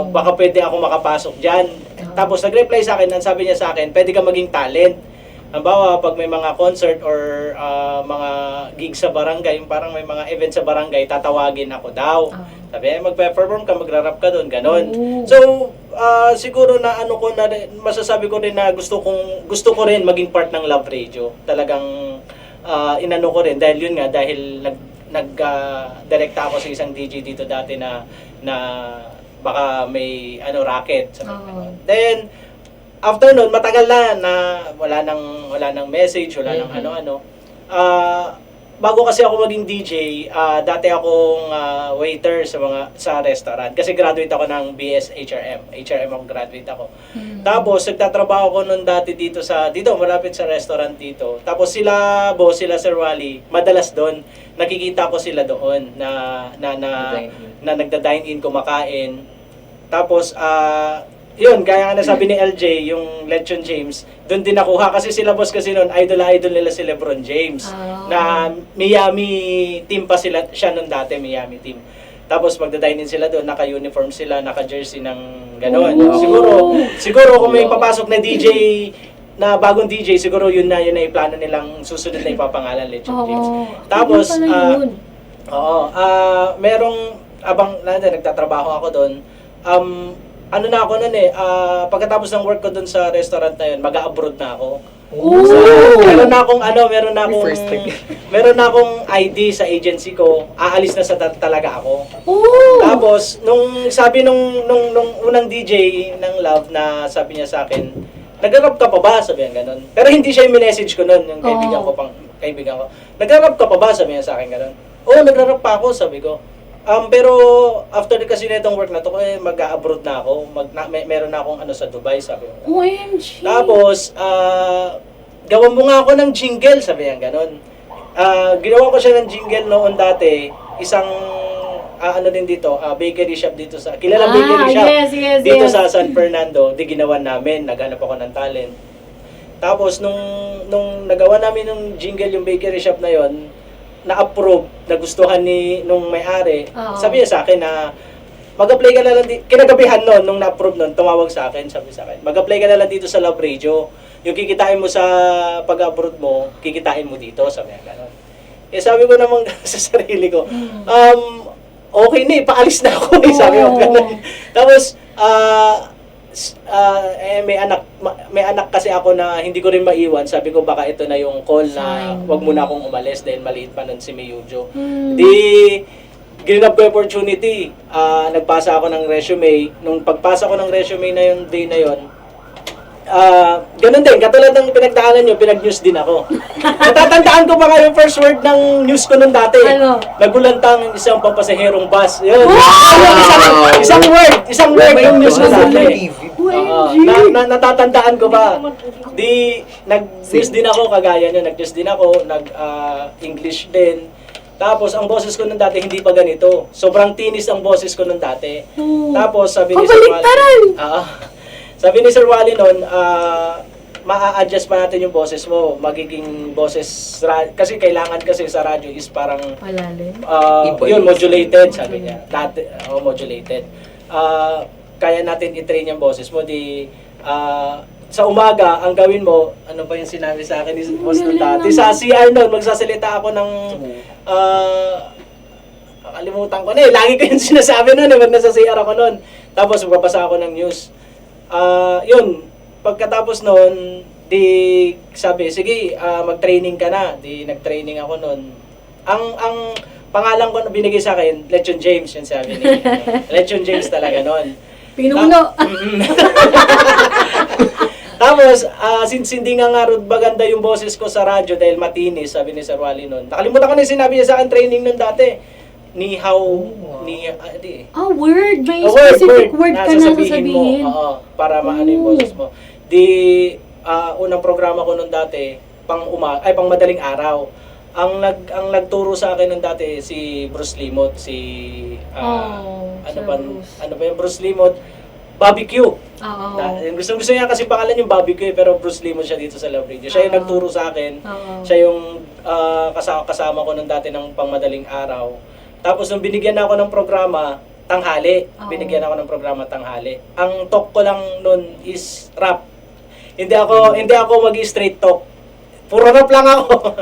Speaker 3: baka pwede ako makapasok dyan. Tapos nag-reply sa akin, sabi niya sa akin, pwede ka maging talent. Halimbawa, pag may mga concert or mga gigs sa barangay, parang may mga event sa barangay, tatawagin ako daw. Sabi, magpe-perform ka, magra-rap ka doon, ganon. So, siguro na masasabi ko rin na gusto ko rin maging part ng Love Radio. Talagang inano ko rin dahil nag-direkta ako sa isang DJ dito dati na baka may racket. Then after nun, matagal na wala nang message, wala nang ano-ano. Bago kasi ako maging DJ, dati akong waiter sa restaurant. Kasi graduate ako ng BS HRM. HRM ako graduate ako. Tapos nagtatrabaho ko noon dati dito malapit sa restaurant dito. Tapos sila Sir Wally, madalas doon nakikita ko sila doon na nagda-dine in, kumakain. Tapos yun, kaya nga nasabi ni LJ, yung Lechon James, doon din nakuha kasi sila boss kasi noon, idol nila si LeBron James. Na Miami team pa siya noon dati, Miami team. Tapos magda-dine in sila doon, naka-uniform sila, naka-jersey ng gano'n. Siguro kung may papasok na DJ, na bagong DJ, siguro yun na iplano nilang susunod na ipapangalan, Lechon James. Tapos, nagtatrabaho ako doon, pagkatapos ng work ko dun sa restaurant na yun, mag-a-abroad na ako. So, meron na akong ID sa agency ko, aalis na talaga ako. Tapos, nung unang DJ ng Love na sabi niya sa akin, nag-rap ka pa ba? Sabi niya ganun. Pero hindi siya yung message ko nun, yung kaibigan ko, nag-rap ka pa ba? Sabi niya sa akin ganun. Oo, nag-rap pa ako, sabi ko. Pero after kasi nitong work na to, mag-abroad na ako. Meron na akong sa Dubai, sabi ko.
Speaker 1: OMG!
Speaker 3: Tapos, gawan mo nga ako ng jingle, sabi niya ganun. Ginawa ko siya ng jingle noon dati, isang din dito, bakery shop dito sa, kilalang bakery shop
Speaker 1: yes,
Speaker 3: dito
Speaker 1: yes.
Speaker 3: sa San Fernando, di ginawa namin, naghanap ako ng talent. Tapos, nung nagawa namin ng jingle yung bakery shop na yon, na-approve, nagustuhan nung may-ari,
Speaker 1: Oo.
Speaker 3: sabi niya sa akin na, mag-apply ka na lang kinagabihan noon, nung na-approve noon, tumawag sa akin, sabi sa akin, mag-apply ka na lang dito sa Love Radio. Yung kikitain mo sa pag-abroad mo, kikitain mo dito, sabi niya gano'n. Sabi ko naman sa sarili ko, okay na paalis na ako sabi ko gano'n. Tapos, may anak kasi ako na hindi ko rin maiwan. Sabi ko baka ito na yung call na wag mo na akong umalis dahil maliit pa nun si Miyujo. Di ginanap ko yung opportunity. Nagpasa ako ng resume. Nung pagpasa ko ng resume na yung day na yon, ganun din, katulad ng pinagdaanan nyo, pinag-news din ako. Natatandaan ko pa nga yung first word ng news ko nung dati.
Speaker 1: Ano?
Speaker 3: Nagulantang isang pampasaherong bus. Yun. Isang word yung news ko dati. Natatandaan ko ba? Di, nag-news din ako, kagaya nyo, nag-news din ako, nag-English din. Tapos, ang boses ko nung dati, hindi pa ganito. Sobrang tinis ang boses ko nung dati. Tapos, sabi ni Sir Wally, sabi ni Sir Wally nun, ma-adjust pa natin yung boses mo. Magiging boses, kasi kailangan kasi sa radyo is parang,
Speaker 1: Malalim.
Speaker 3: yun, modulated, sabi niya. Dati, modulated. Kaya natin i-train yung boses mo. Sa umaga, ang gawin mo, ano pa yung sinabi sa akin ni boss nung dati? Sa CR nun, magsasalita ako ng, kalimutan ko na lagi ko yung sinasabi nun, pag nasa CR ako nun. Tapos, magpapasa ako ng news. Yun, pagkatapos nun, di sabi, sige, mag-training ka na. Di nag-training ako nun. Ang pangalan ko na binigay sa akin, Lechon James, yun sabi ni. Lechon James talaga nun.
Speaker 1: Pinuno.
Speaker 3: Tapos, since hindi nga maganda yung boses ko sa radyo dahil matinis, sabi ni Sir Wally nun. Nakalimutan ko na yung sinabi niya sa akin training nun dati.
Speaker 1: Word. May
Speaker 3: word
Speaker 1: specific word
Speaker 3: na
Speaker 1: ka na
Speaker 3: mo,
Speaker 1: sasabihin.
Speaker 3: para maano yung boses mo. Unang programa ko nun dati, pang madaling araw. Ang nagturo sa akin nun dati si Bruce Limot, ano ba yung Bruce Limot? Barbecue. Gusto niya kasi pangalan yung Barbecue, pero Bruce Limot siya dito sa Love Radio. Siya yung nagturo sa akin. Siya yung kasama ko nun dati ng pangmadaling araw. Tapos nung binigyan na ako ng programa, tanghali. Binigyan ako ng programa tanghali. Ang talk ko lang nun is rap. Hindi ako mag-straight talk. Puro rap lang ako.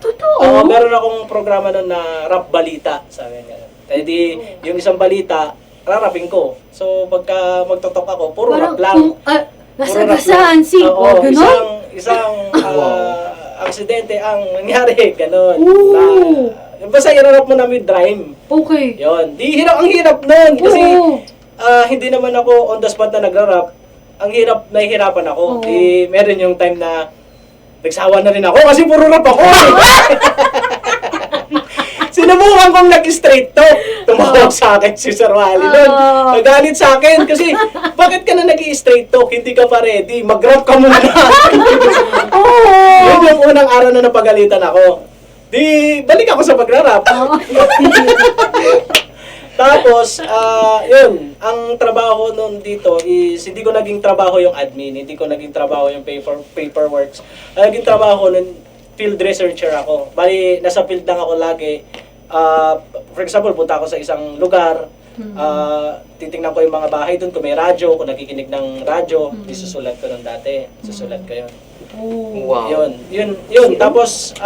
Speaker 1: Totoo?
Speaker 3: Meron akong programa nun na rap balita, sabi niya. Di yung isang balita, rarapin ko. So pagka magtotok ako, puro rap lang.
Speaker 1: Nasa ganon?
Speaker 3: Isang aksidente ang nangyari, ganon. Basta i-rap mo na with rhyme.
Speaker 1: Okay.
Speaker 3: Yun. Ang hirap nun. Kasi hindi naman ako on the spot na nagra-rap. Ang hirap, nahihirapan ako. Meron yung time na nagsawa na rin ako kasi puro rap ako. Sinubukan kong nag-straight talk. Tumawag sa akin si Sir Wally nun. Nagalit sa akin kasi bakit ka na nag-straight talk? Hindi ka pa ready. Mag-rap ka muna. Yun yung unang araw na napagalitan ako. Di, balik ako sa pagra-rap. Tapos, yun, ang trabaho nun dito is, hindi ko naging trabaho yung admin, hindi ko naging trabaho yung paperworks. Ang naging trabaho nun, field researcher ako. Bali, nasa field lang ako lagi. For example, punta ako sa isang lugar, titingnan ko yung mga bahay dun, kung may radyo, kung nakikinig ng radyo, isusulat ko nun dati. Susulat ko yun.
Speaker 2: Wow.
Speaker 3: Yun. Tapos,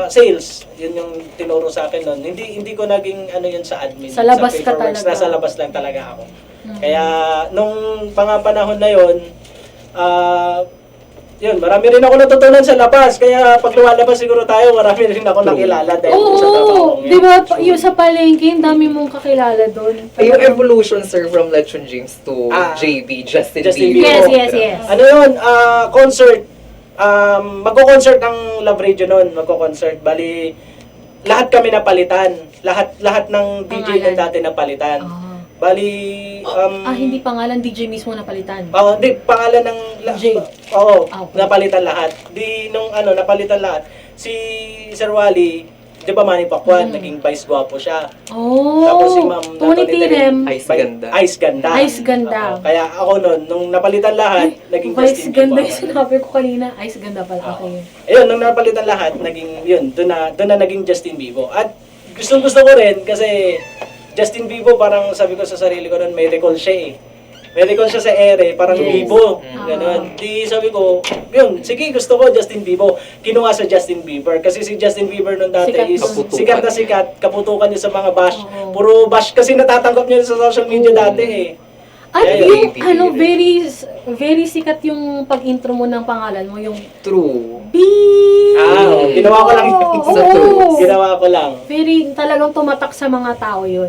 Speaker 3: sales, yun yung tinuro sa akin nun. Hindi ko naging yun sa admin.
Speaker 1: Sa labas
Speaker 3: sa
Speaker 1: ka
Speaker 3: paperworks.
Speaker 1: talaga.
Speaker 3: Nasa labas lang talaga ako. Kaya, nung panahon na yun, yun, marami rin ako natutunan sa labas. Kaya pag lumalabas siguro tayo, marami rin ako nakilala dahil sa
Speaker 1: Oo,
Speaker 3: trabahong
Speaker 1: di ba, yung sa palengke, ang dami mong kakilala doon.
Speaker 2: Ay, yung evolution, sir, from Lechon James to JB, Justin Bieber.
Speaker 1: Yes.
Speaker 3: Ano yun, concert. Magko-concert ang Love Radio noon, magko-concert. Bali, lahat kami napalitan. Lahat ng DJ
Speaker 1: Pangalan.
Speaker 3: na dati napalitan. Bali,
Speaker 1: Hindi pangalan, DJ mismo napalitan.
Speaker 3: hindi, pangalan ng...
Speaker 1: DJ.
Speaker 3: Oo,
Speaker 1: Okay.
Speaker 3: napalitan lahat. Nung napalitan lahat. Si Sir Wally, di ba Manny Pacquiao, naging vice gwapo siya.
Speaker 1: Oh,
Speaker 3: Tapos si Ma'am
Speaker 1: Tony
Speaker 3: Natalie
Speaker 1: Tirem.
Speaker 2: Ice Ganda.
Speaker 3: Ice Ganda.
Speaker 1: Ice Ganda.
Speaker 3: Oo, kaya ako noon, nung napalitan lahat, naging
Speaker 1: Vice
Speaker 3: Justin
Speaker 1: ganda
Speaker 3: Bieber
Speaker 1: yung
Speaker 3: ako.
Speaker 1: sinabi ko kanina. Ice ganda pala. Okay.
Speaker 3: Ayun, nung napalitan lahat, naging, yun, doon na naging Justin Bieber. At gusto ko rin kasi Justin Bieber parang sabi ko sa sarili ko noon, may recall siya eh. May recall siya sa ere, parang
Speaker 1: Yes.
Speaker 3: Bieber. Ganun. Di sabi ko, yun, sige gusto ko Justin Bieber. Kinuha sa Justin Bieber. Kasi si Justin Bieber noon dati
Speaker 1: Sikat
Speaker 3: is
Speaker 1: nun.
Speaker 3: sikat na sikat. Kaputukan niya sa mga bash.
Speaker 1: Oo.
Speaker 3: Puro bash kasi natatanggap niya sa social media dati eh.
Speaker 1: At
Speaker 3: Yeah,
Speaker 1: yung,
Speaker 2: baby.
Speaker 1: very sikat yung pag-intro mo ng pangalan mo, yung
Speaker 2: True.
Speaker 1: B.
Speaker 3: Ginawa ko lang yun.
Speaker 1: Oo.
Speaker 2: Sa truth.
Speaker 3: Ginawa ko lang.
Speaker 1: Very, talagang tumatak sa mga tao yun.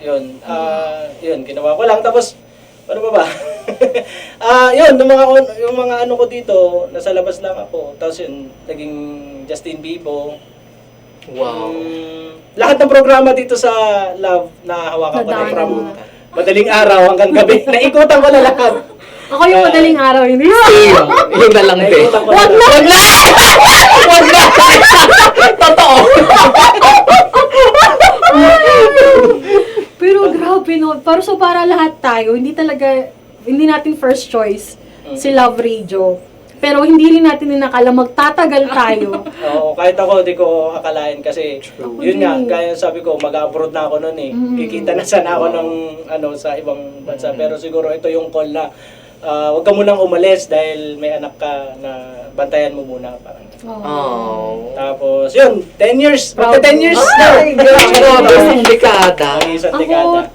Speaker 3: Yun, yun, ginawa ko lang. Tapos, ano ba ba? Yun, yung mga ano ko dito, nasa labas lang ako. Tapos yun, naging Justin Bieber.
Speaker 2: Wow.
Speaker 3: Lahat ng programa dito sa Love na hawakan ko na
Speaker 1: Nadaan
Speaker 3: from
Speaker 1: mo.
Speaker 3: madaling araw hanggang gabi. Naikutan ko na lahat.
Speaker 1: Ako yung madaling araw, hindi.
Speaker 2: Same. Yun na lang din.
Speaker 3: Naikutan ko na lahat.
Speaker 2: Wag na! Totoo!
Speaker 1: Pero grabe no, para lahat tayo, hindi natin first choice si Love Radio. Pero hindi rin natin inakala magtatagal tayo.
Speaker 3: Oo, kahit ako, di ko akalain kasi
Speaker 2: True.
Speaker 3: yun nga,
Speaker 1: din.
Speaker 3: kaya sabi ko, mag-abroad na ako noon eh. Kikita na sana ako ng sa ibang bansa. Pero siguro ito yung call na huwag ka munang umalis dahil may anak ka na bantayan mo muna. Parang.
Speaker 2: Oh.
Speaker 3: Tapos yun, 10 years.
Speaker 1: Proud.
Speaker 3: Magta 10 years na.
Speaker 2: Ay, grabe. Isang dekada.
Speaker 3: Ang isang
Speaker 1: Ako,
Speaker 3: dekada.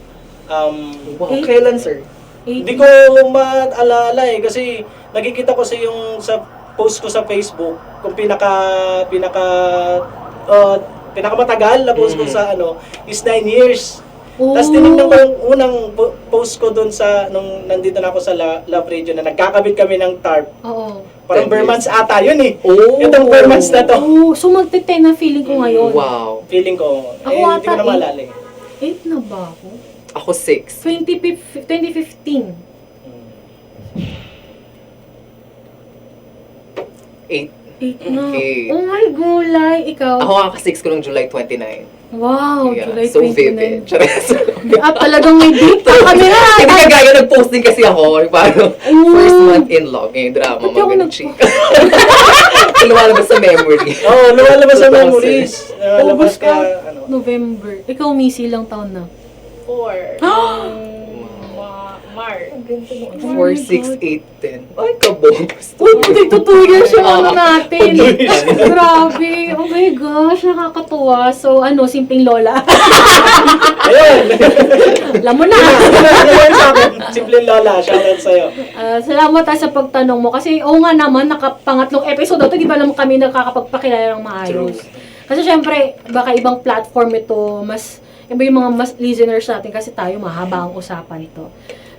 Speaker 2: Wow. Kailan, sir?
Speaker 3: Hindi ko maalala eh kasi nakikita ko yung sa post ko sa Facebook kung pinakamatagal na post ko sa is 9 years. Tapos tinignan ko yung unang post ko doon nung nandito na ako sa Love Radio na nagkakabit kami ng tarp.
Speaker 1: Oo.
Speaker 3: Parang
Speaker 2: 10
Speaker 3: bare
Speaker 2: years.
Speaker 3: months ata yun eh.
Speaker 2: Oh.
Speaker 3: Itong bare months na to.
Speaker 1: Oh, so magte-10 na feeling ko ngayon.
Speaker 2: Wow.
Speaker 3: Feeling ko,
Speaker 1: Ako
Speaker 3: hindi ko
Speaker 1: ata
Speaker 3: na maalala eh.
Speaker 1: 8 na ba ako?
Speaker 2: Ako 6.
Speaker 1: 2015.
Speaker 2: 8.
Speaker 1: 8 na.
Speaker 2: Okay.
Speaker 1: Oh my gulay. Ikaw?
Speaker 2: Ako nga ka-6 ko nung July 29.
Speaker 1: Wow,
Speaker 2: Yeah,
Speaker 1: July
Speaker 2: so
Speaker 1: 29.
Speaker 2: vivid. Chares.
Speaker 1: Talagang may date pa kami na.
Speaker 2: Hindi ka gaya nag-posting kasi ako. Parang first month in love. Ngayon drama.
Speaker 1: Ba't ako
Speaker 2: Mga chick. Lumalabas sa memory.
Speaker 3: Oo, lumalabas sa
Speaker 2: Totoo,
Speaker 3: memories. Lumalabas
Speaker 1: August ka,
Speaker 3: ka,
Speaker 1: November. Ikaw, Missy, ilang taon na?
Speaker 4: 4. March.
Speaker 2: 4, 6, 8, 10. Ay, kabog.
Speaker 1: Uy, ito 2 years yung ano natin.
Speaker 3: two years.
Speaker 1: Grabe. Oh my gosh, nakakatuwa. So, simpleng lola.
Speaker 3: Ayun.
Speaker 1: Alam mo na.
Speaker 3: Ayun sa akin. Simpleng lola. Shoutout sa'yo.
Speaker 1: Salamat sa pagtanong mo. Kasi, nga naman, nakapangatlong episode ito, di ba naman kami nakakapagpakilala ng maayos. Kasi syempre, baka ibang platform ito, iba yung mga listeners natin kasi tayo mahaba ang usapan ito.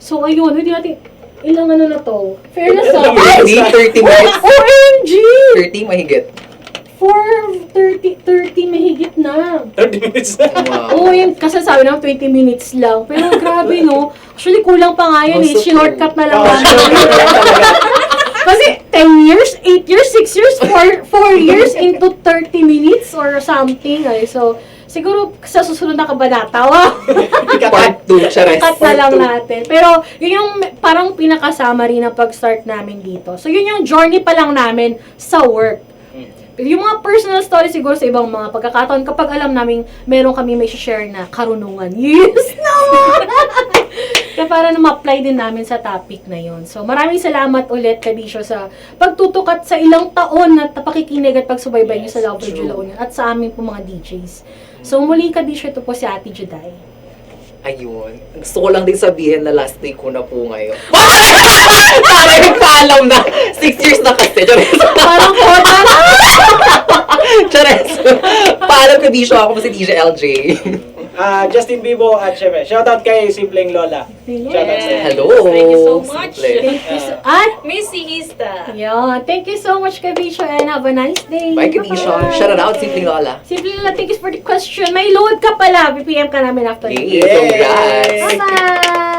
Speaker 1: So, ayun, hindi natin, ilang na to? Fairness
Speaker 3: Ilang
Speaker 1: Ay!
Speaker 2: Hindi, 30 minutes.
Speaker 1: OMG!
Speaker 2: 30 mahigit.
Speaker 1: 30 mahigit na.
Speaker 3: 30 minutes na.
Speaker 2: Wow.
Speaker 1: Oo, yun, kasi sabi naman 20 minutes lang. Pero grabe, no? Actually, kulang pa nga yun eh.
Speaker 2: Also
Speaker 1: Shortcut na lang.
Speaker 3: Oo, shortcut lang talaga.
Speaker 1: Kasi 10 years, 8 years, 6 years, 4 years into 30 minutes or something. Ay. So, siguro sa susunod na kabanata,
Speaker 2: Part 2, chares.
Speaker 1: cut na lang natin. Pero, yun yung parang pinaka-summary na pag-start namin dito. So, yun yung journey pa lang namin sa work. Yung mga personal story siguro sa ibang mga pagkakataon, kapag alam namin meron kami may share na karunungan. Yes naman! Kaya para na ma-apply din namin sa topic na yon. So, maraming salamat ulit, Kadisyo, sa pagtutukat sa ilang taon na pakikinig at pagsubaybay niyo sa Love Radio La Union at sa aming po mga DJs. So, muli, Kadisyo, ito po si Ate Juday.
Speaker 2: Ayun. Gusto ko lang din sabihin na last day ko na po ngayon. Parang nagpaalam na. 6 years na kasi. Chares.
Speaker 1: Parang kota na.
Speaker 2: Chares. Paalam ko di siya ako si DJ LJ.
Speaker 3: Justin Bieber at syempre, shoutout kay Simpleng Lola. Shoutout sa
Speaker 2: Hello.
Speaker 4: Thank you so much.
Speaker 2: Simple.
Speaker 1: Thank you so, at,
Speaker 4: Missy Ista.
Speaker 1: yun. Thank you so much, Kabisho, and have a nice day.
Speaker 2: Bye, Kadisha.
Speaker 1: Bye-bye.
Speaker 2: Shout out, Simpleng Lola.
Speaker 1: Simple Lola, thank you for the question. May load ka pala. BPM ka namin after.
Speaker 2: Yay! Congrats!
Speaker 1: Bye-bye!